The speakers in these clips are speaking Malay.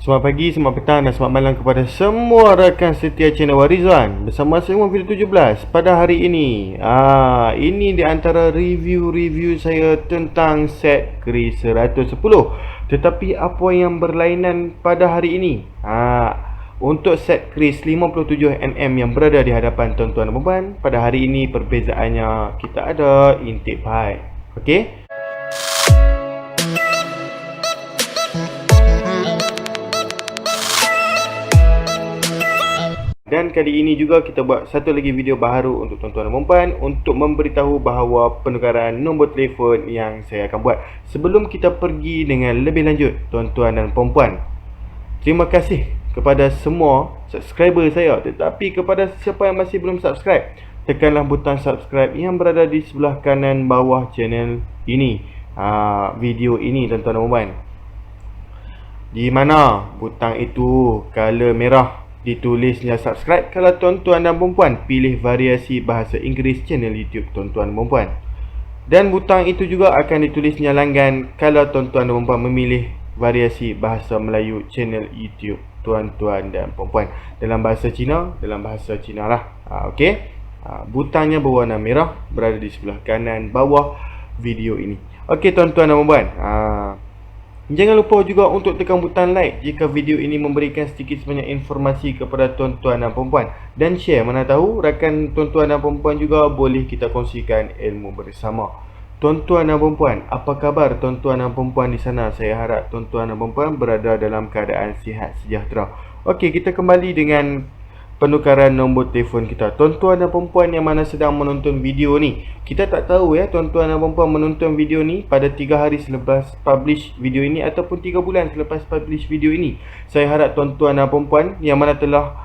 Selamat pagi, selamat petang dan selamat malam kepada semua rakan setia channel Warizwan. Bersama saya video 17 pada hari ini. Ini di antara review saya tentang set Kris 110. Tetapi apa yang berlainan pada hari ini? Untuk set Kris 57mm yang berada di hadapan tuan-tuan dan puan, pada hari ini perbezaannya kita ada intake pipe. Okey? Dan kali ini juga kita buat satu lagi video baharu untuk tuan-tuan dan puan untuk memberitahu bahawa penukaran nombor telefon yang saya akan buat. Sebelum kita pergi dengan lebih lanjut, tuan-tuan dan puan, terima kasih kepada semua subscriber saya. Tetapi kepada siapa yang masih belum subscribe, tekanlah butang subscribe yang berada di sebelah kanan bawah channel ini, video ini tuan-tuan dan puan. Di mana butang itu color merah, ditulisnya subscribe. Kalau tuan-tuan dan perempuan pilih variasi bahasa Inggeris channel YouTube tuan-tuan dan perempuan. Dan butang itu juga akan ditulisnya langgan kalau tuan-tuan dan perempuan memilih variasi bahasa Melayu channel YouTube tuan-tuan dan perempuan. Dalam bahasa Cina, dalam bahasa Cina lah. Okey. Butangnya berwarna merah, berada di sebelah kanan bawah video ini. Okey tuan-tuan dan perempuan. Jangan lupa juga untuk tekan butang like jika video ini memberikan sedikit sebanyak informasi kepada tuan-tuan dan perempuan. Dan share, mana tahu rakan tuan-tuan dan perempuan juga boleh kita kongsikan ilmu bersama. Tuan-tuan dan perempuan, apa khabar tuan-tuan dan perempuan di sana? Saya harap tuan-tuan dan perempuan berada dalam keadaan sihat sejahtera. Okey, kita kembali dengan penukaran nombor telefon kita. Tuan-tuan dan perempuan yang mana sedang menonton video ni, kita tak tahu ya tuan-tuan dan perempuan menonton video ni pada 3 hari selepas publish video ini ataupun 3 bulan selepas publish video ini. Saya harap tuan-tuan dan perempuan yang mana telah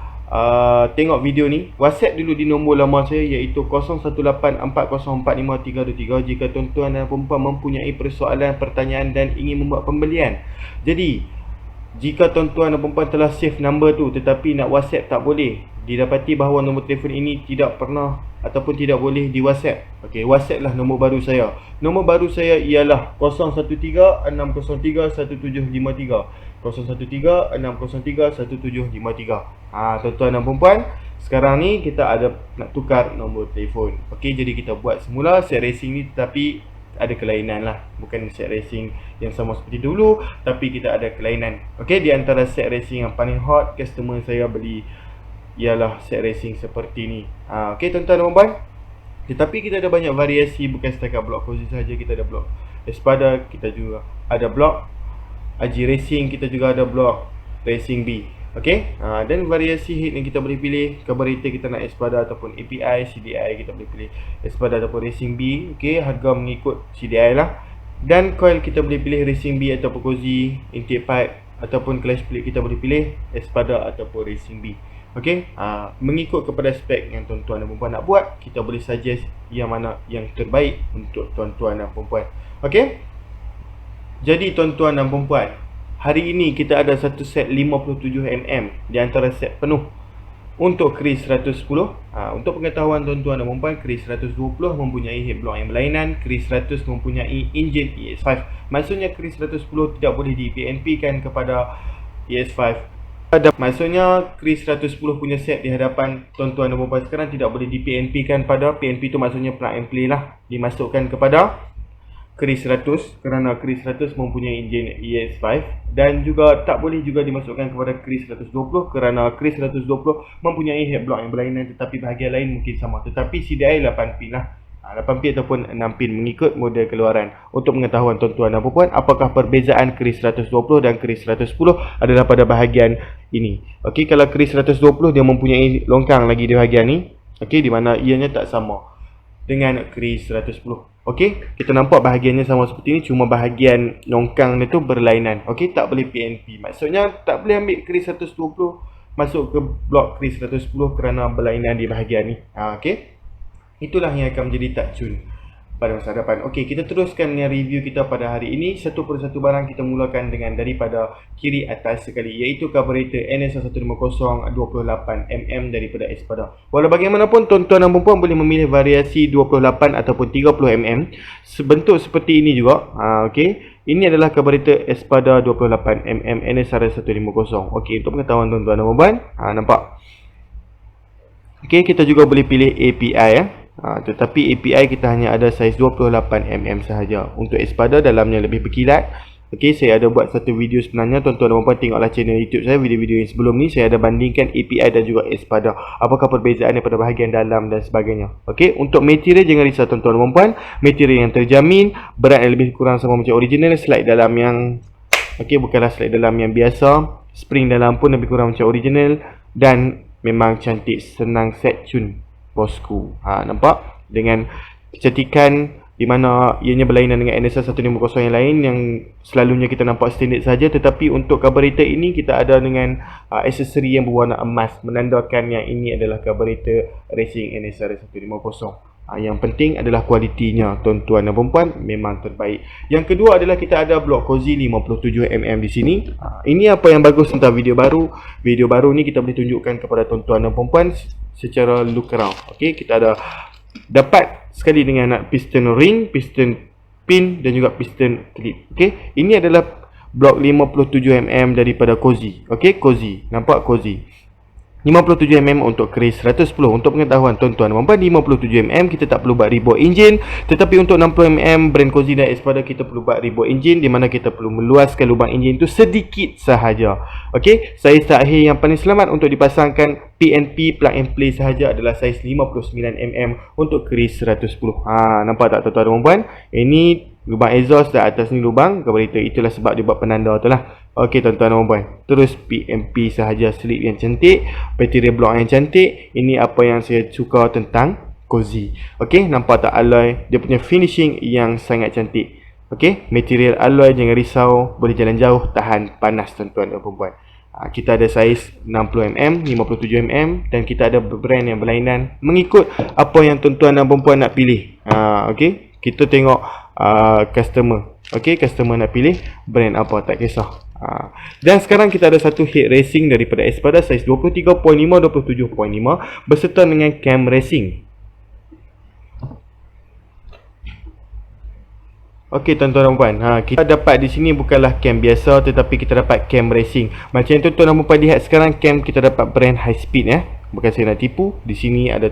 tengok video ni, WhatsApp dulu di nombor lama saya iaitu 0184045323 jika tuan-tuan dan perempuan mempunyai persoalan, pertanyaan dan ingin membuat pembelian. Jadi jika tuan-tuan dan perempuan telah save number tu tetapi nak WhatsApp tak boleh, didapati bahawa nombor telefon ini tidak pernah ataupun tidak boleh di WhatsApp. Okey, WhatsApp lah nombor baru saya. Nombor baru saya ialah 0136031753. 0136031753. Tuan-tuan dan perempuan, sekarang ni kita ada nak tukar nombor telefon. Okey, jadi kita buat semula set racing ni tetapi ada kelainan lah. Bukan set racing yang sama seperti dulu, tapi kita ada kelainan. Okey, di antara set racing yang paling hot customer saya beli ialah set racing seperti ni. Okey tuan-tuan dan puan, tetapi kita ada banyak variasi, bukan setakat blok Cozy saja. Kita ada blok Espada, kita juga ada blok Aji Racing, kita juga ada blok Racing B. Okey, dan variasi head yang kita boleh pilih, carburetor kita nak Espada ataupun API, CDI kita boleh pilih Espada ataupun Racing B. Okey, harga mengikut CDI lah. Dan coil kita boleh pilih Racing B ataupun Cozy, intake pipe ataupun clutch plate kita boleh pilih Espada ataupun Racing B. Okey, mengikut kepada spek yang tuan-tuan dan perempuan nak buat, kita boleh suggest yang mana yang terbaik untuk tuan-tuan dan perempuan. Okey, jadi tuan-tuan dan perempuan, hari ini kita ada satu set 57mm di antara set penuh untuk Kris 110. Untuk pengetahuan tuan-tuan dan perempuan, Kris 120 mempunyai head block yang berlainan, Kris 100 mempunyai enjin ES5. Maksudnya Kris 110 tidak boleh di PNP kan kepada ES5. Maksudnya Kris 110 punya set di hadapan tuan-tuan dan perempuan sekarang tidak boleh di PNP kan pada PNP tu maksudnya plug and play lah, dimasukkan kepada Kris 100 kerana Kris 100 mempunyai enjin ES5, dan juga tak boleh juga dimasukkan kepada Kris 120 kerana Kris 120 mempunyai head block yang berlainan tetapi bahagian lain mungkin sama, tetapi CDI 8 pin lah, 8 pin ataupun 6 pin mengikut model keluaran. Untuk pengetahuan tuan-tuan dan perempuan, apakah perbezaan Kris 120 dan Kris 110 adalah pada bahagian ini. Okey, kalau Kris 120 dia mempunyai longkang lagi di bahagian ni, okey, di mana ianya tak sama dengan Kris 110. Okey, kita nampak bahagiannya sama seperti ini, cuma bahagian longkang dia tu berlainan. Okey, tak boleh PNP. Maksudnya tak boleh ambil Kris 120 masuk ke blok Kris 110 kerana berlainan di bahagian ni. Okey, itulah yang akan menjadi tak cun. pada masa hadapan. Okey, kita teruskan dengan review kita pada hari ini. Satu persatu barang kita mulakan dengan daripada kiri atas sekali, iaitu carburetor NS150 28mm daripada Espada. Walau bagaimanapun, tuan-tuan dan puan boleh memilih variasi 28 ataupun 30mm. Sebentuk seperti ini juga. Okey. Ini adalah carburetor Espada 28mm NS150. Okey, untuk pengetahuan tuan-tuan dan puan, nampak. Okey, kita juga boleh pilih API ya. Tetapi API kita hanya ada saiz 28mm sahaja. Untuk Espada dalamnya lebih berkilat. Okey, saya ada buat satu video sebenarnya. Tuan-tuan dan puan tengoklah channel YouTube saya, video-video yang sebelum ni saya ada bandingkan API dan juga Espada. Apakah perbezaan daripada bahagian dalam dan sebagainya. Okey, untuk material jangan risau tuan-tuan dan puan. Material yang terjamin, berat yang lebih kurang sama macam original, slide dalam yang bukanlah slide dalam yang biasa. Spring dalam pun lebih kurang macam original dan memang cantik, senang set tune. Bosku, nampak dengan kecantikan di mana ianya berlainan dengan NS150 yang lain yang selalunya kita nampak standard saja, tetapi untuk carburetor ini kita ada dengan aksesori yang berwarna emas, menandakan yang ini adalah carburetor racing NS150. Yang penting adalah kualitinya tuan-tuan dan puan, memang terbaik. Yang kedua adalah kita ada blok cozy 57mm di sini. Ini apa yang bagus tentang video baru. Video baru ni kita boleh tunjukkan kepada tuan-tuan dan puan secara look around. Okey, kita ada dapat sekali dengan piston ring, piston pin dan juga piston clip. Okey, ini adalah blok 57mm daripada cozy. Okey, cozy. Nampak cozy. 57mm untuk keris 110. Untuk pengetahuan tuan-tuan dan puan, 57mm kita tak perlu buat reboard engine, tetapi untuk 60mm brand Cozy dan Espada kita perlu buat reboard engine, di mana kita perlu meluaskan lubang enjin itu sedikit sahaja. Okey, saiz terakhir yang paling selamat untuk dipasangkan PNP plug and play sahaja adalah saiz 59mm untuk keris 110. Nampak tak tuan-tuan dan puan? Ini lubang exhaust dan atas ni lubang carburetor, itulah sebab dia buat penanda tu lah. Okey tuan-tuan dan puan, terus PMP sahaja, slip yang cantik, battery block yang cantik. Ini apa yang saya suka tentang Cozy. Okey, nampak tak alloy, dia punya finishing yang sangat cantik. Okey, material alloy jangan risau, boleh jalan jauh, tahan panas tuan-tuan dan puan. Kita ada saiz 60mm, 57mm dan kita ada brand yang berlainan mengikut apa yang tuan-tuan dan puan nak pilih. Okey, kita tengok customer. Okey, customer nak pilih brand apa, tak kisah. Dan sekarang kita ada satu head racing daripada Espada saiz 23.5 27.5 berserta dengan cam racing. Okey tuan-tuan dan puan, kita dapat di sini bukanlah cam biasa, tetapi kita dapat cam racing. Macam yang tuan-tuan dan puan lihat sekarang, cam kita dapat brand high speed ya. Bukan saya nak tipu, di sini ada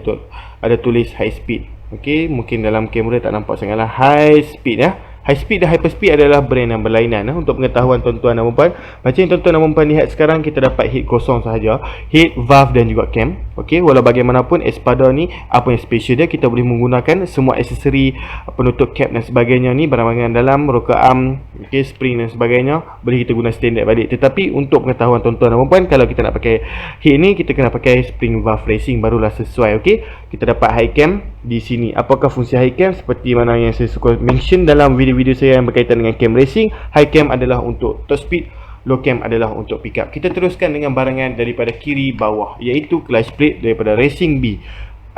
tulis high speed. Okey, mungkin dalam kamera tak nampak sangatlah, high speed ya. High speed dan hyper speed adalah brand yang berlainan. Untuk pengetahuan tuan-tuan dan puan, macam yang tuan-tuan dan puan lihat sekarang, kita dapat head kosong sahaja, head, valve dan juga cam. Okey, walau bagaimanapun Espada ni apa yang special dia, kita boleh menggunakan semua aksesori penutup cap dan sebagainya ni, barang-barang dalam, rocker arm, okey, spring dan sebagainya boleh kita guna standard balik. Tetapi untuk pengetahuan tuan-tuan dan puan, kalau kita nak pakai head ni, kita kena pakai spring valve racing barulah sesuai. Okey, kita dapat high cam di sini. Apakah fungsi high cam? Seperti mana yang saya suka mention dalam video saya yang berkaitan dengan cam racing, high cam adalah untuk top speed, low cam adalah untuk pick up. Kita teruskan dengan barangan daripada kiri bawah, iaitu clutch plate daripada Racing B.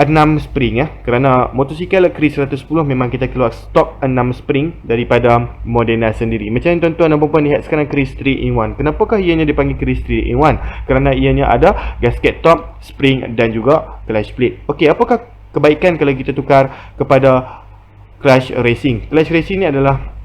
6 spring ya. Kerana motosikal Kris 110 memang kita keluar stok 6 spring daripada Moderna sendiri. Macam yang tuan-tuan dan puan lihat sekarang, Kris 3 in 1. Kenapakah ianya dipanggil Kris 3 in 1? Kerana ianya ada gasket top, spring dan juga clutch plate. Okey, apakah kebaikan kalau kita tukar kepada clutch racing? Clutch racing ni adalah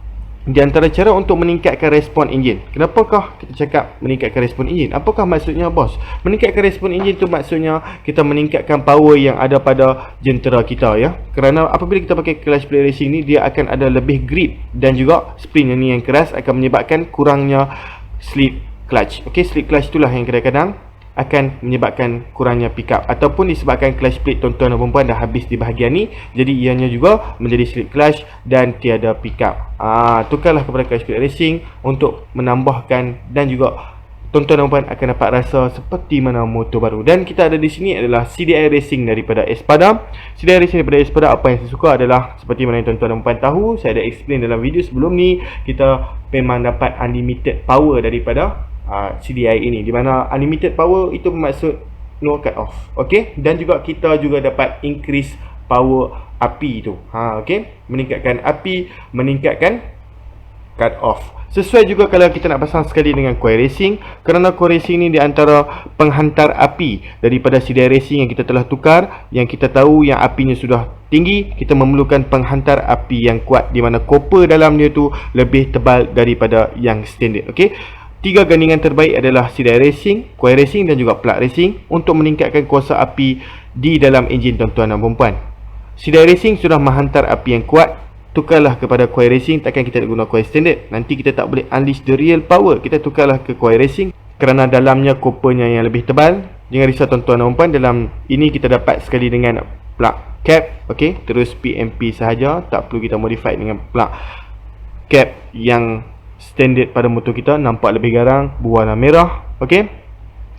di antara cara untuk meningkatkan respon enjin. Kenapakah kita cakap meningkatkan respon enjin? Apakah maksudnya bos? Meningkatkan respon enjin tu maksudnya kita meningkatkan power yang ada pada jentera kita ya. Kerana apabila kita pakai clutch plate racing ni, dia akan ada lebih grip dan juga spring yang keras akan menyebabkan kurangnya slip clutch. Okey, slip clutch itulah yang kadang-kadang akan menyebabkan kurangnya pickup, ataupun disebabkan clutch plate tuan-tuan dan puan dah habis di bahagian ni, jadi ianya juga menjadi slip clutch dan tiada pickup. Tukarlah kepada clutch plate racing untuk menambahkan, dan juga tuan-tuan dan puan akan dapat rasa seperti mana motor baru. Dan kita ada di sini adalah CDI Racing daripada Espada. CDI Racing daripada Espada, apa yang saya suka adalah seperti mana yang tuan-tuan dan puan tahu, saya ada explain dalam video sebelum ni, kita memang dapat unlimited power daripada CDI ini, di mana unlimited power itu bermaksud no cut off. Okey, dan juga kita juga dapat increase power api tu. Okey, meningkatkan api, meningkatkan cut off. Sesuai juga kalau kita nak pasang sekali dengan coil racing, kerana coil racing ni di antara penghantar api daripada CDI racing yang kita telah tukar, yang kita tahu yang apinya sudah tinggi, kita memerlukan penghantar api yang kuat, di mana copper dalam dia tu lebih tebal daripada yang standard. Okey, 3 gandingan terbaik adalah CDI racing, coil racing dan juga plug racing untuk meningkatkan kuasa api di dalam enjin tuan-tuan dan puan-puan. CDI racing sudah menghantar api yang kuat, tukarlah kepada coil racing. Takkan kita nak guna coil standard, nanti kita tak boleh unleash the real power. Kita tukarlah ke coil racing kerana dalamnya coppernya yang lebih tebal. Jangan risau tuan-tuan dan puan, dalam ini kita dapat sekali dengan plug cap. Okey, terus PMP sahaja, tak perlu kita modify dengan plug cap yang standard pada motor kita. Nampak lebih garang, berwarna merah. Okey,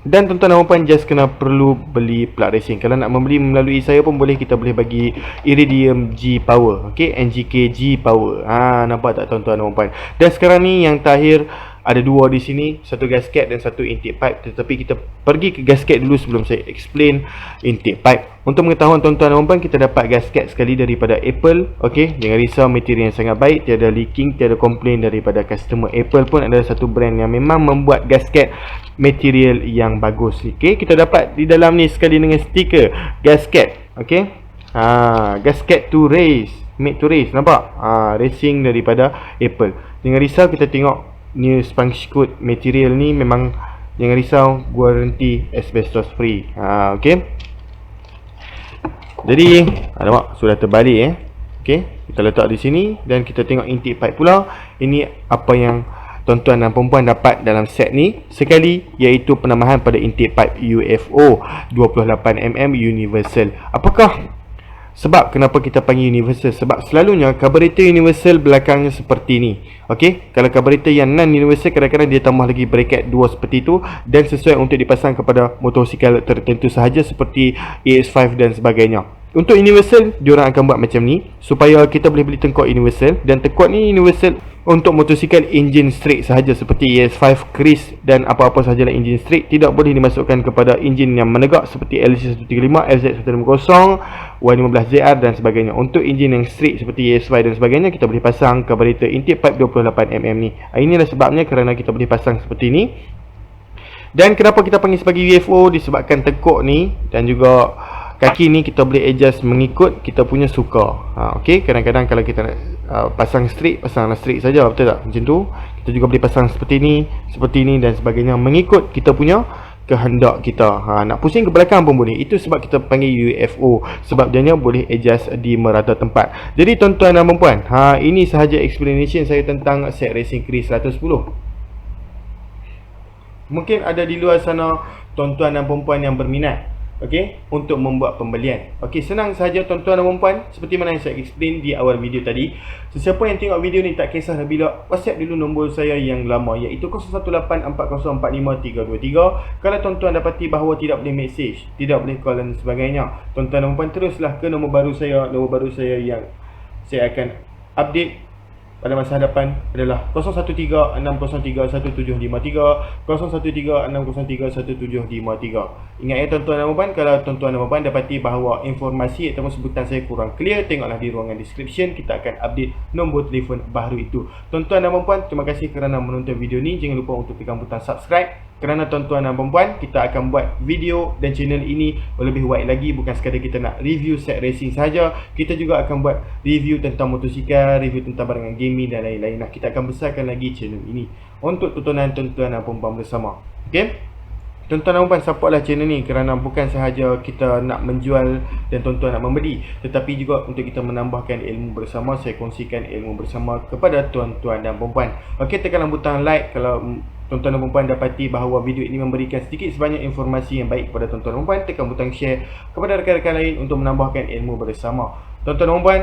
dan tuan-tuan dan puan just kena perlu beli plug racing. Kalau nak membeli melalui saya pun boleh, kita boleh bagi Iridium G Power. Okey, NGK G Power. Nampak tak tuan-tuan dan puan? Dan sekarang ni yang terakhir ada dua di sini, satu gasket dan satu intake pipe. Tetapi kita pergi ke gasket dulu sebelum saya explain intake pipe. Untuk mengetahuan tuan-tuan dan puan, kita dapat gasket sekali daripada Apple. Okey, jangan risau, material yang sangat baik, tiada leaking, tiada komplain daripada customer. Apple pun adalah satu brand yang memang membuat gasket material yang bagus. Okey, kita dapat di dalam ni sekali dengan stiker gasket. Okey, gasket to race, made to race. Nampak? Racing daripada Apple. Jangan risau, kita tengok new sponge coat material ni, memang jangan risau, guarantee asbestos free. Okey, jadi alamak, sudah terbalik Okey, kita letak di sini dan kita tengok intake pipe pula. Ini apa yang tuan-tuan dan perempuan dapat dalam set ni sekali, iaitu penambahan pada intake pipe UFO 28mm universal. Apakah sebab kenapa kita panggil universal? Sebab selalunya carburetor universal belakangnya seperti ni. Okey, kalau carburetor yang non universal, kadang-kadang dia tambah lagi bracket dua seperti itu, dan sesuai untuk dipasang kepada motosikal tertentu sahaja seperti AX5 dan sebagainya. Untuk universal, diorang akan buat macam ni supaya kita boleh beli tengkok universal, dan tengkok ni universal untuk motosikal engine straight sahaja seperti AX5, Chris dan apa-apa sahajalah engine straight. Tidak boleh dimasukkan kepada engine yang menegak seperti LC135, FZ150, Y15ZR dan sebagainya. Untuk engine yang straight seperti AX5 dan sebagainya, kita boleh pasang carburetor intake pipe 28mm ni. Inilah sebabnya kerana kita boleh pasang seperti ni. Dan kenapa kita panggil sebagai UFO? Disebabkan tengkok ni dan juga kaki ni kita boleh adjust mengikut kita punya suka. Okey, kadang-kadang kalau kita nak pasang straight, pasanglah straight saja, betul tak? Macam tu. Kita juga boleh pasang seperti ni dan sebagainya, mengikut kita punya kehendak kita. Nak pusing ke belakang pun boleh. Itu sebab kita panggil UFO, sebab dia boleh adjust di merata tempat. Jadi tuan-tuan dan puan, ini sahaja explanation saya tentang set racing Chris 110. Mungkin ada di luar sana tuan-tuan dan puan yang berminat, okey, untuk membuat pembelian. Okey, senang sahaja tuan-tuan dan puan, seperti mana yang saya explain di awal video tadi. Sesiapa yang tengok video ni tak kisah bila, WhatsApp dulu nombor saya yang lama, iaitu 0184045323. Kalau tuan-tuan dapati bahawa tidak boleh message, tidak boleh call dan sebagainya, tuan-tuan dan puan teruslah ke nombor baru saya. Nombor baru saya yang saya akan update pada masa hadapan adalah 0136031753, 0136031753. Ingat ya tuan-tuan dan puan, kalau tuan-tuan dan puan dapati bahawa informasi ataupun sebutan saya kurang clear, tengoklah di ruangan description, kita akan update nombor telefon baru itu. Tuan-tuan dan puan, terima kasih kerana menonton video ni. Jangan lupa untuk tekan butang subscribe, kerana tuan-tuan dan puan, kita akan buat video dan channel ini lebih wide lagi. Bukan sekadar kita nak review set racing saja, kita juga akan buat review tentang motosikal, review tentang barangan gaming dan lain-lain. Kita akan besarkan lagi channel ini untuk tontonan tuan-tuan dan puan bersama. Okey, tuan-tuan dan puan, supportlah channel ni, kerana bukan sahaja kita nak menjual dan tuan-tuan nak membeli, tetapi juga untuk kita menambahkan ilmu bersama. Saya kongsikan ilmu bersama kepada tuan-tuan dan puan. Okey, tekanlah butang like kalau tuan-tuan dan puan dapati bahawa video ini memberikan sedikit sebanyak informasi yang baik kepada tuan-tuan dan puan. Tekan butang share kepada rakan-rakan lain untuk menambahkan ilmu bersama. Tuan-tuan dan puan,